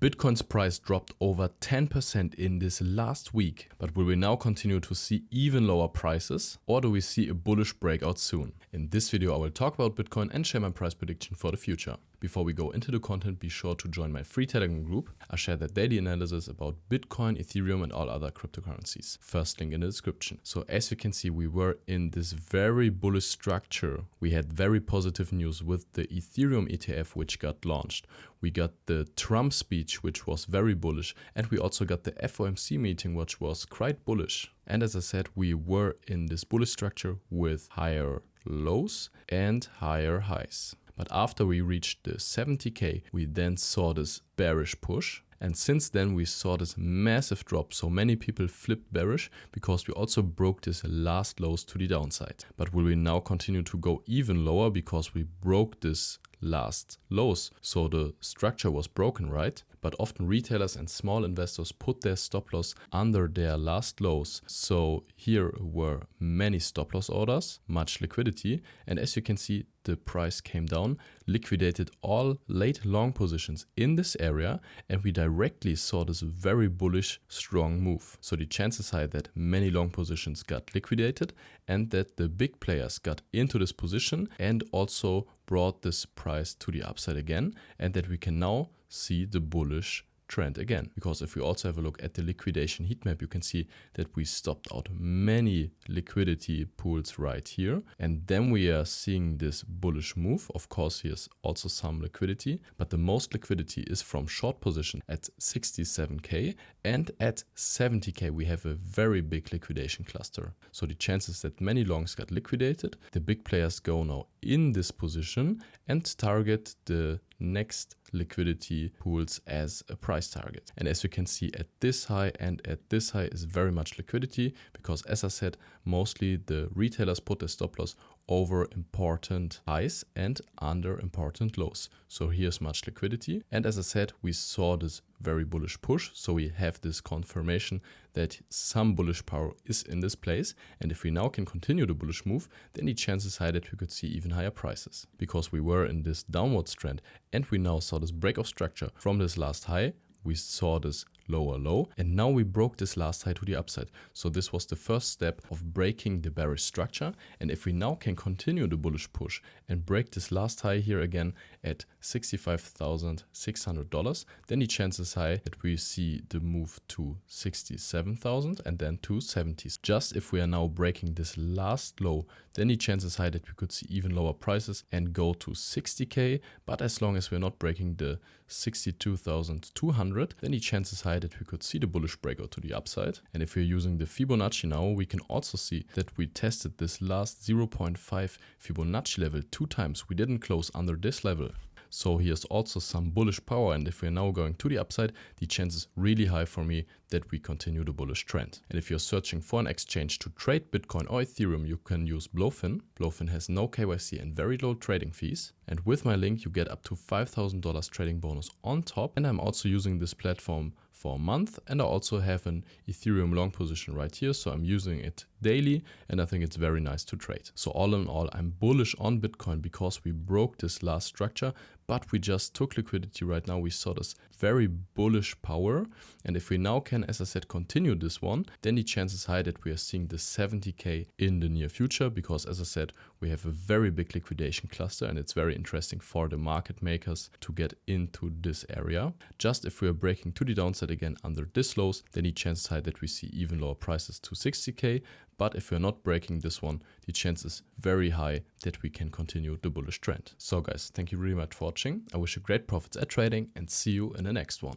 Bitcoin's price dropped over 10% in this last week, but will we now continue to see even lower prices, or do we see a bullish breakout soon? In this video I will talk about Bitcoin and share my price prediction for the future. Before we go into the content, be sure to join my free Telegram group. I share that daily analysis about Bitcoin, Ethereum and all other cryptocurrencies. First link in the description. So as you can see, we were in this very bullish structure. We had very positive news with the Ethereum ETF which got launched. We got the Trump speech which was very bullish, and we also got the FOMC meeting which was quite bullish. And as I said, we were in this bullish structure with higher lows and higher highs. But after we reached the 70k, we then saw this bearish push. And since then we saw this massive drop. So many people flipped bearish because we also broke this last lows to the downside. But will we now continue to go even lower because we broke this last lows? So the structure was broken, right? But often retailers and small investors put their stop loss under their last lows. So here were many stop loss orders, much liquidity. And as you can see, the price came down, liquidated all late long positions in this area, and we directly saw this very bullish, strong move. So the chances are that many long positions got liquidated and that the big players got into this position and also brought this price to the upside again, and that we can now see the bullish trend again. Because if we also have a look at the liquidation heat map, you can see that we stopped out many liquidity pools right here, and then we are seeing this bullish move. Of course, here's also some liquidity, but the most liquidity is from short position at 67k, and at 70k we have a very big liquidation cluster. So the chances that many longs got liquidated, the big players go now in this position and target the next liquidity pools as a price target. And as you can see, at this high and at this high is very much liquidity, because as I said, mostly the retailers put their stop loss over important highs and under important lows. So here's much liquidity. And as I said, we saw this very bullish push. So we have this confirmation that some bullish power is in this place. And if we now can continue the bullish move, then the chances are that we could see even higher prices, because we were in this downwards trend and we now saw this break of structure from this last high. We saw this lower low, and now we broke this last high to the upside. So this was the first step of breaking the bearish structure. And if we now can continue the bullish push and break this last high here again at $65,600, then the chances high that we see the move to 67,000 and then to 70s. Just if we are now breaking this last low, then the chances high that we could see even lower prices and go to 60k. But as long as we're not breaking the 62,200, then the chances high that we could see the bullish breakout to the upside. And if we're using the Fibonacci now, we can also see that we tested this last 0.5 Fibonacci level 2 times. We didn't close under this level. So here's also some bullish power, and if we're now going to the upside, the chance is really high for me that we continue the bullish trend. And if you're searching for an exchange to trade Bitcoin or Ethereum, you can use Blofin. Blofin has no KYC and very low trading fees. And with my link, you get up to $5,000 trading bonus on top. And I'm also using this platform for a month, and I also have an Ethereum long position right here, so I'm using it daily, and I think it's very nice to trade. So all in all, I'm bullish on Bitcoin because we broke this last structure, but we just took liquidity right now. We saw this very bullish power, and if we now can, as I said, continue this one, then the chances high that we are seeing the 70k in the near future, because as I said, we have a very big liquidation cluster, and it's very interesting for the market makers to get into this area. Just if we are breaking to the downside again under this lows, then the chances high that we see even lower prices to 60k. But if we're not breaking this one, the chance is very high that we can continue the bullish trend. So guys, thank you really much for watching. I wish you great profits at trading and see you in the next one.